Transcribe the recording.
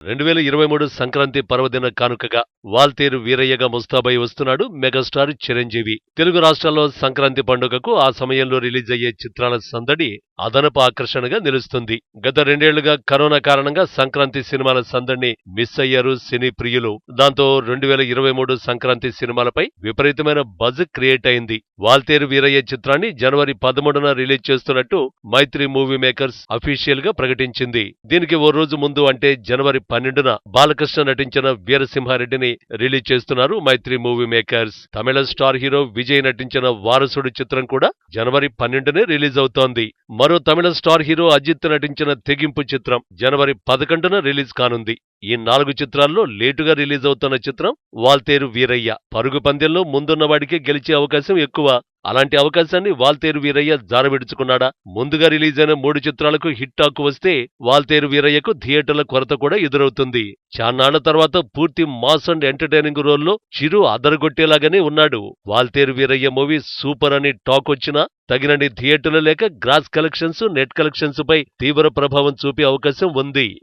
2023 సంక్రాంతి పర్వదిన కానుకగా వాల్తేరు వీరయ్యగా ముస్తాబై వస్తున్నాడు మెగాస్టార్ చిరంజీవి. తెలుగు రాష్ట్రాల్లో సంక్రాంతి పండుగకు ఆ సమయంలో రిలీజ్ అయ్యే చిత్రాల సందడి అదనపు ఆకర్షణగా నిలుస్తుంది. గత 2 ఏళ్లుగా కరోనా కారణంగా సంక్రాంతి సినిమాల సందడిని మిస్ అయ్యారు సినీ ప్రియులు. దాంతో 2023 సంక్రాంతి సినిమాలపై విపరీతమైన బజ్ క్రియేట్ అయింది. వాల్తేరు వీరయ్య చిత్రాన్ని జనవరి 13న రిలీజ్ చేస్తున్నట్టు మైత్రి మూవీ మేకర్స్ అఫీషియల్ గా ప్రకటించింది. దీనికి ఓ రోజు ముందు అంటే జనవరి 12న బాలకృష్ణ నటించిన వీరసింహారెడ్డిని రిలీజ్ చేస్తున్నారు మైత్రి మూవీ మేకర్స్. తమిళ స్టార్ హీరో విజయ్ నటించిన వారసుడు చిత్రం కూడా జనవరి 12నే రిలీజ్ అవుతోంది. మరో తమిళ స్టార్ హీరో అజిత్ నటించిన తెగింపు చిత్రం జనవరి 11న రిలీజ్ కానుంది. ఈ 4 చిత్రాల్లో లేటుగా రిలీజ్ అవుతున్న చిత్రం వాల్తేరు వీరయ్య. పరుగు పందెంలో ముందున్నవాడికే గెలిచే అవకాశం ఎక్కువ. అలాంటి అవకాశాన్ని వాల్తేరు వీరయ్య జారవిడుచుకున్నాడా? ముందుగా రిలీజ్ అయిన 3 చిత్రాలకు హిట్ టాక్ వస్తే వాల్తేరు వీరయ్యకు థియేటర్ల కొరత కూడా ఎదురవుతుంది. చాన్నాళ్ల తర్వాత పూర్తి మాస్ అండ్ ఎంటర్టైనింగ్ రోల్లో చిరు అదరగొట్టేలాగానే ఉన్నాడు. వాల్తేరు వీరయ్య మూవీ సూపర్ అని టాక్ వచ్చినా తగినన్ని థియేటర్లు లేక గ్రాస్ కలెక్షన్స్, నెట్ కలెక్షన్స్ పై తీవ్ర ప్రభావం చూపే అవకాశం ఉంది.